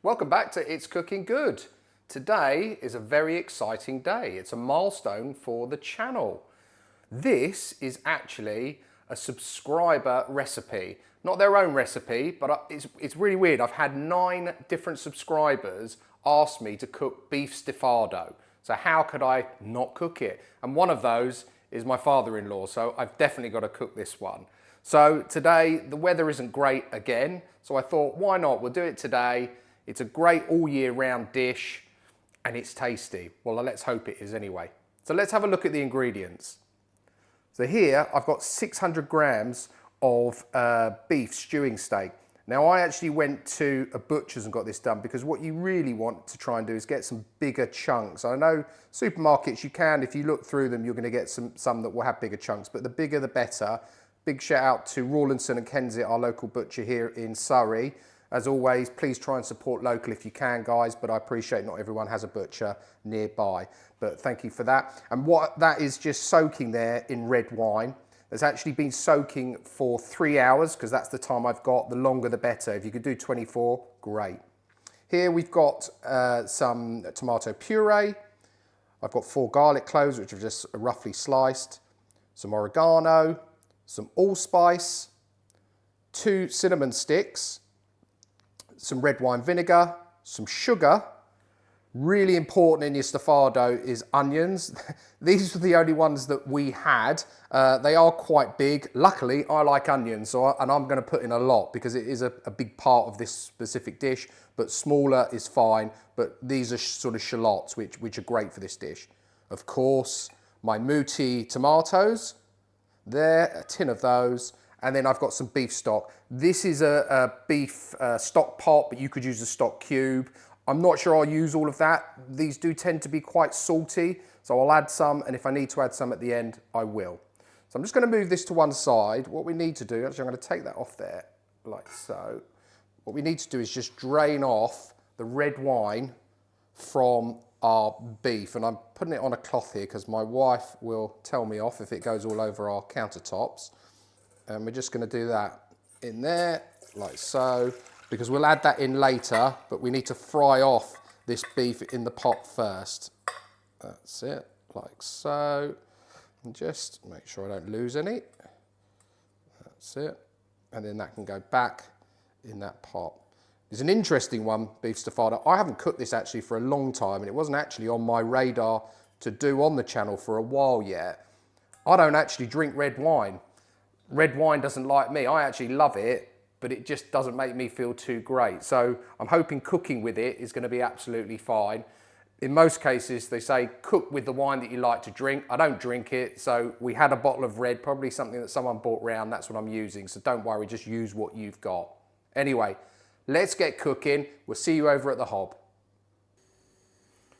Welcome back to It's Cooking Good. Today is a very exciting day. It's a milestone for the channel. This is actually a subscriber recipe. Not their own recipe, but it's really weird. I've had 9 different subscribers ask me to cook beef Stifado. So how could I not cook it? And one of those is my father-in-law, so I've definitely got to cook this one. So today, the weather isn't great again, so I thought, why not? We'll do it today. It's a great all year round dish and it's tasty. Well, let's hope it is anyway. So let's have a look at the ingredients. So here I've got 600 grams of beef stewing steak. Now I actually went to a butcher's and got this done because what you really want to try and do is get some bigger chunks. I know supermarkets you can, if you look through them, you're going to get some that will have bigger chunks, but the bigger the better. Big shout out to Rawlinson and Kensett, our local butcher here in Surrey. As always, please try and support local if you can, guys, but I appreciate not everyone has a butcher nearby. But thank you for that. And what that is just soaking there in red wine. It's actually been soaking for 3 hours because that's the time I've got. The longer the better. If you could do 24, great. Here we've got some tomato puree. I've got 4 garlic cloves, which are just roughly sliced. Some oregano, some allspice, 2 cinnamon sticks, some red wine vinegar, some sugar. Really important in your Stifado is onions. These were the only ones that we had. They are quite big. Luckily, I like onions, and I'm going to put in a lot because it is a big part of this specific dish, but smaller is fine. But these are sort of shallots, which are great for this dish. Of course, my Muti tomatoes. There, a tin of those. And then I've got some beef stock. This is a beef stock pot, but you could use a stock cube. I'm not sure I'll use all of that. These do tend to be quite salty, so I'll add some, and if I need to add some at the end, I will. So I'm just gonna move this to one side. What we need to do, actually I'm gonna take that off there, like so. What we need to do is just drain off the red wine from our beef, and I'm putting it on a cloth here because my wife will tell me off if it goes all over our countertops. And we're just going to do that in there, like so, because we'll add that in later, but we need to fry off this beef in the pot first. That's it, like so. And just make sure I don't lose any. That's it. And then that can go back in that pot. It's an interesting one, beef Stifado. I haven't cooked this actually for a long time, and it wasn't actually on my radar to do on the channel for a while yet. I don't actually drink red wine. Red wine doesn't like me. I actually love it, but it just doesn't make me feel too great. So I'm hoping cooking with it is going to be absolutely fine. In most cases, they say cook with the wine that you like to drink. I don't drink it, so we had a bottle of red, probably something that someone bought round. That's what I'm using, so don't worry, just use what you've got. Anyway, let's get cooking. We'll see you over at the hob.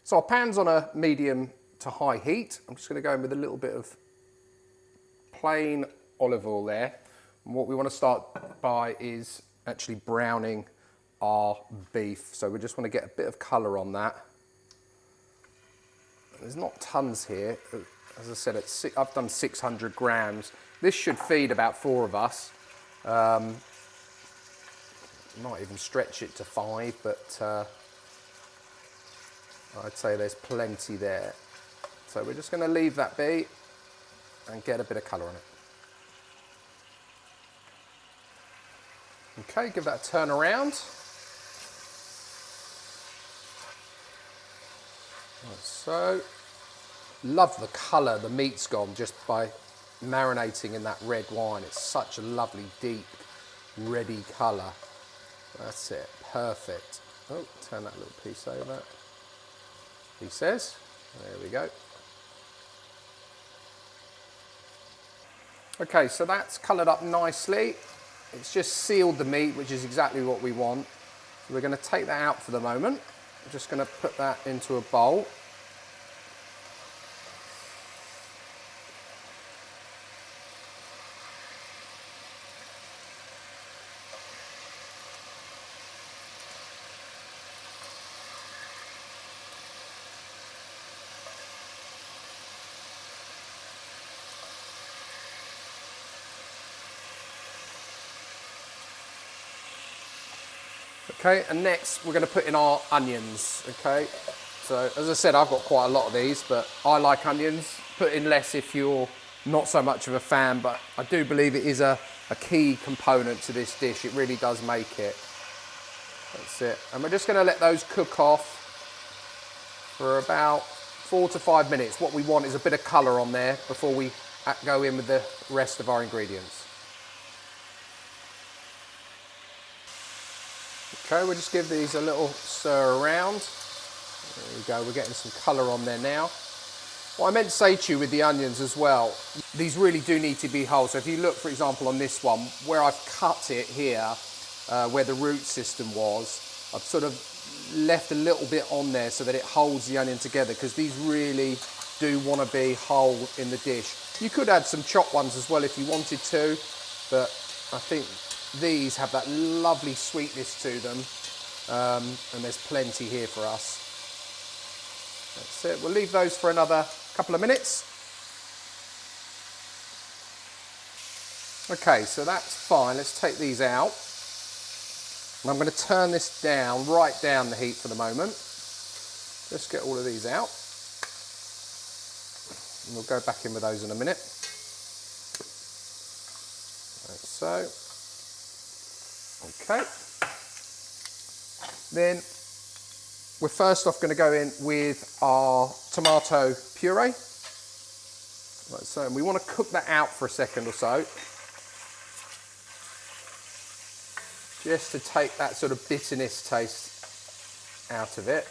So our pan's on a medium to high heat. I'm just going to go in with a little bit of plain olive oil there. And what we want to start by is actually browning our beef. So we just want to get a bit of colour on that. There's not tons here. As I said, I've done 600 grams. This should feed about 4 of us. Might even stretch it to 5, but I'd say there's plenty there. So we're just going to leave that be and get a bit of colour on it. Okay, give that a turn around. Like so. Love the colour the meat's gone just by marinating in that red wine. It's such a lovely, deep, reddy colour. That's it, perfect. Oh, turn that little piece over. He says, there we go. Okay, so that's coloured up nicely. It's just sealed the meat, which is exactly what we want. So we're going to take that out for the moment. I'm just going to put that into a bowl. Okay, and next we're going to put in our onions. Okay, so as I said, I've got quite a lot of these, but I like onions. Put in less if you're not so much of a fan, but I do believe it is a key component to this dish. It really does make it. That's it. And we're just going to let those cook off for about 4 to 5 minutes. What we want is a bit of colour on there before we go in with the rest of our ingredients. Okay, we'll just give these a little stir around. There we go, we're getting some colour on there now. What I meant to say to you with the onions as well, these really do need to be whole. So if you look, for example, on this one, where I've cut it here, where the root system was, I've sort of left a little bit on there so that it holds the onion together, because these really do want to be whole in the dish. You could add some chopped ones as well if you wanted to, but I think these have that lovely sweetness to them, and there's plenty here for us. That's it. We'll leave those for another couple of minutes. Okay, so that's fine. Let's take these out. And I'm going to turn this down, right down the heat for the moment. Just get all of these out. And we'll go back in with those in a minute. Like so. Okay. Then we're first off going to go in with our tomato puree. Like so. And we want to cook that out for a second or so, just to take that sort of bitterness taste out of it.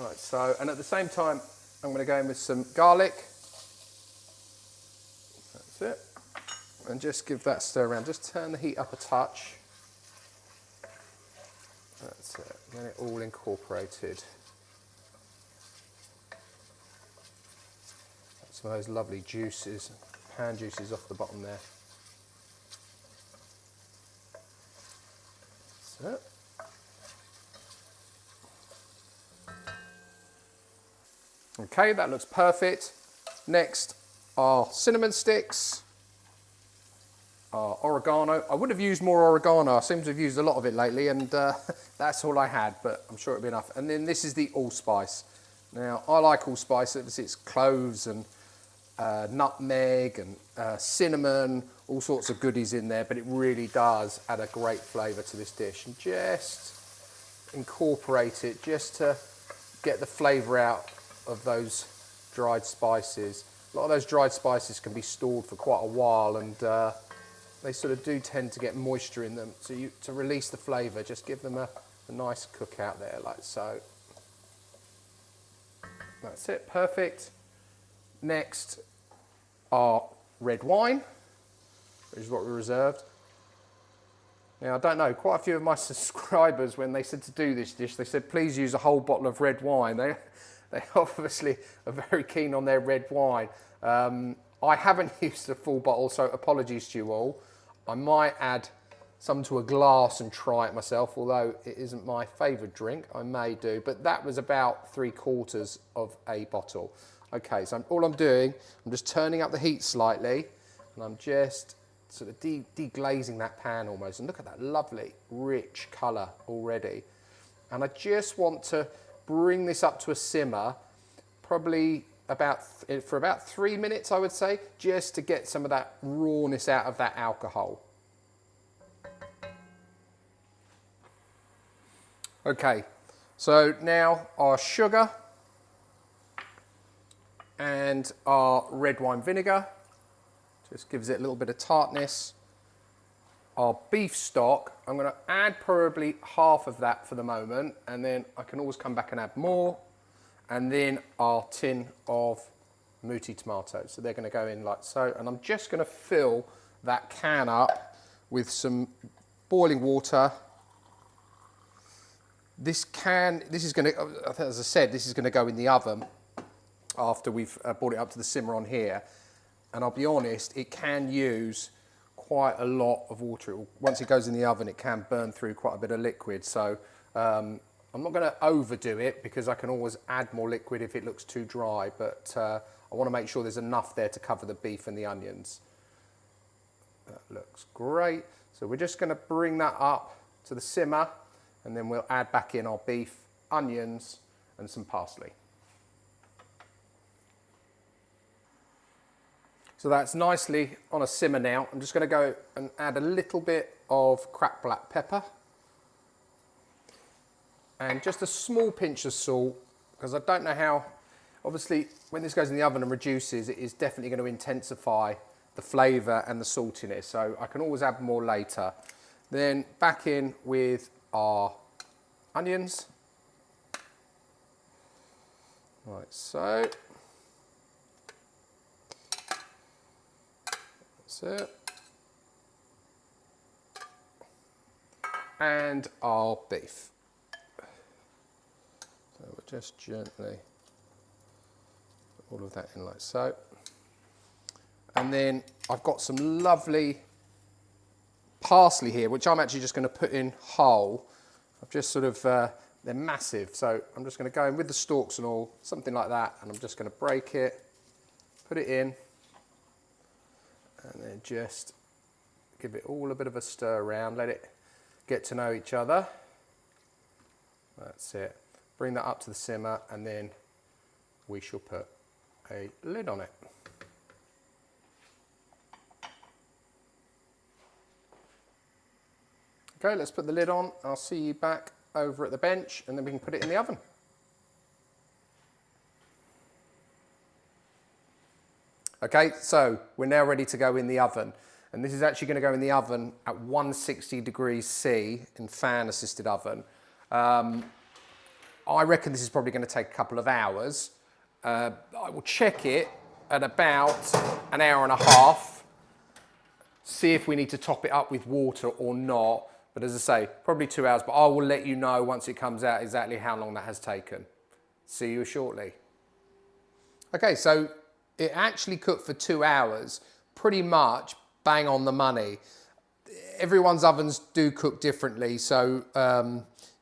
Like so. And at the same time, I'm going to go in with some garlic. That's it. And just give that a stir around. Just turn the heat up a touch. That's it. Get it all incorporated. Some of those lovely juices, pan juices off the bottom there. That's it. Okay, that looks perfect. Next, our cinnamon sticks. Oregano. I would have used more oregano. I seem to have used a lot of it lately, and that's all I had, but I'm sure it'll be enough. And then this is the allspice. Now, I like allspice. It's cloves and nutmeg and cinnamon, all sorts of goodies in there, but it really does add a great flavour to this dish. And just incorporate it just to get the flavour out of those dried spices. A lot of those dried spices can be stored for quite a while, and they sort of do tend to get moisture in them. So to release the flavour, just give them a nice cook out there, like so. That's it, perfect. Next, our red wine, which is what we reserved. Now, I don't know, quite a few of my subscribers, when they said to do this dish, they said, please use a whole bottle of red wine. They obviously are very keen on their red wine. I haven't used a full bottle, so apologies to you all. I might add some to a glass and try it myself, although it isn't my favourite drink. I may do, but that was about 3/4 of a bottle. Okay, so all I'm doing, I'm just turning up the heat slightly, and I'm just sort of deglazing that pan almost. And look at that lovely, rich colour already. And I just want to bring this up to a simmer, probably for about 3 minutes, I would say, just to get some of that rawness out of that alcohol. Okay, so now our sugar and our red wine vinegar, just gives it a little bit of tartness. Our beef stock, I'm going to add probably half of that for the moment, and then I can always come back and add more. And then our tin of muti tomatoes. So they're going to go in like so. And I'm just going to fill that can up with some boiling water. This is going to, as I said, this is going to go in the oven after we've brought it up to the simmer on here. And I'll be honest, it can use quite a lot of water. Once it goes in the oven, it can burn through quite a bit of liquid. So I'm not going to overdo it, because I can always add more liquid if it looks too dry, but I want to make sure there's enough there to cover the beef and the onions. That looks great. So we're just going to bring that up to the simmer, and then we'll add back in our beef, onions, and some parsley. So that's nicely on a simmer now. I'm just going to go and add a little bit of cracked black pepper and just a small pinch of salt, because I don't know how, obviously when this goes in the oven and reduces, it is definitely going to intensify the flavour and the saltiness, so I can always add more later. Then back in with our onions, like so. That's it. And our beef. So we'll just gently put all of that in like so. And then I've got some lovely parsley here, which I'm actually just going to put in whole. I've just sort of, they're massive, so I'm just going to go in with the stalks and all, something like that, and I'm just going to break it, put it in, and then just give it all a bit of a stir around, let it get to know each other. That's it. Bring that up to the simmer, and then we shall put a lid on it. Okay, let's put the lid on. I'll see you back over at the bench, and then we can put it in the oven. Okay, so we're now ready to go in the oven. And this is actually going to go in the oven at 160 degrees C in fan assisted oven. I reckon this is probably going to take a couple of hours. I will check it at about an hour and a half, see if we need to top it up with water or not. But as I say, probably 2 hours, but I will let you know once it comes out exactly how long that has taken. See you shortly. Okay, so it actually cooked for 2 hours, pretty much bang on the money. Everyone's ovens do cook differently, so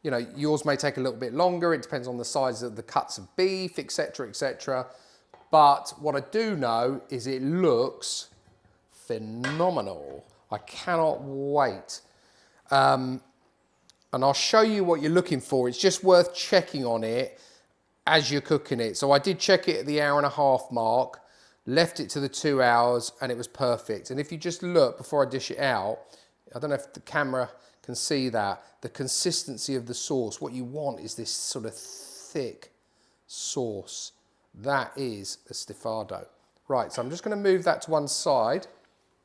you know, yours may take a little bit longer. It depends on the size of the cuts of beef, etc., etc. But what I do know is it looks phenomenal. I cannot wait. And I'll show you what you're looking for. It's just worth checking on it as you're cooking it. So I did check it at the hour and a half mark, left it to the 2 hours, and it was perfect. And if you just look before I dish it out, I don't know if the camera can see that, the consistency of the sauce. What you want is this sort of thick sauce. That is a Stifado. Right, so I'm just going to move that to one side.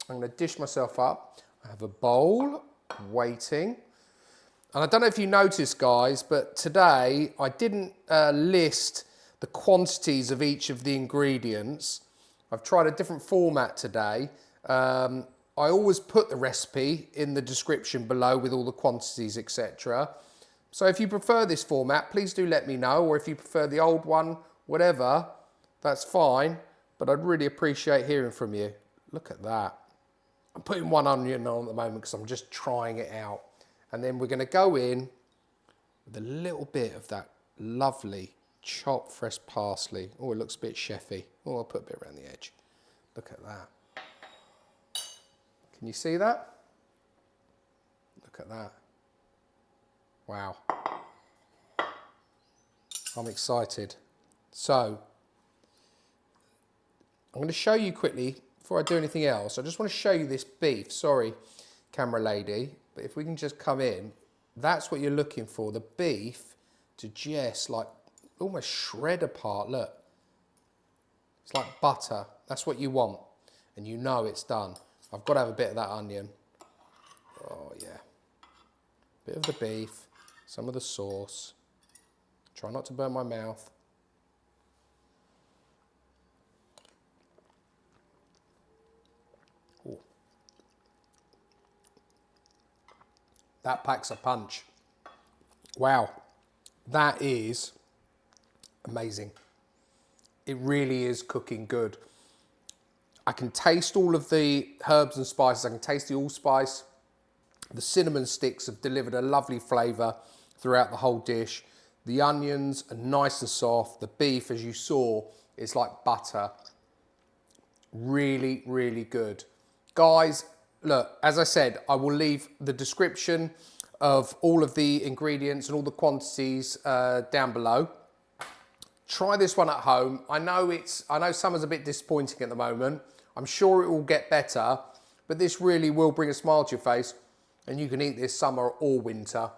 I'm going to dish myself up. I have a bowl waiting. And I don't know if you noticed, guys, but today I didn't list the quantities of each of the ingredients. I've tried a different format today. I always put the recipe in the description below with all the quantities, etc. So if you prefer this format, please do let me know, or if you prefer the old one, whatever, that's fine. But I'd really appreciate hearing from you. Look at that. I'm putting one onion on at the moment because I'm just trying it out. And then we're going to go in with a little bit of that lovely chopped fresh parsley. Oh, it looks a bit chefy. Oh, I'll put a bit around the edge. Look at that. Can you see that? Look at that. Wow. I'm excited. So, I'm going to show you quickly, before I do anything else, I just want to show you this beef. Sorry, camera lady, but if we can just come in, that's what you're looking for. The beef to just like almost shred apart. Look, it's like butter. That's what you want, and you know it's done. I've got to have a bit of that onion. Oh yeah. Bit of the beef, some of the sauce. Try not to burn my mouth. Ooh. That packs a punch. Wow, that is amazing. It really is cooking good. I can taste all of the herbs and spices. I can taste the allspice. The cinnamon sticks have delivered a lovely flavour throughout the whole dish. The onions are nice and soft. The beef, as you saw, is like butter. Really, really good. Guys, Look, as I said, I will leave the description of all of the ingredients and all the quantities down below. Try this one at home. I know summer's a bit disappointing at the moment. I'm sure it will get better, but this really will bring a smile to your face, and you can eat this summer or winter.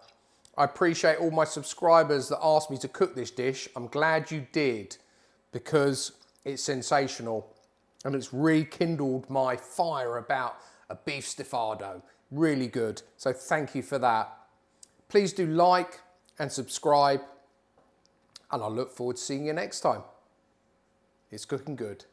I appreciate all my subscribers that asked me to cook this dish. I'm glad you did, because it's sensational and it's rekindled my fire about a beef Stifado. Really good. So thank you for that. Please do like and subscribe, and I look forward to seeing you next time. It's cooking good.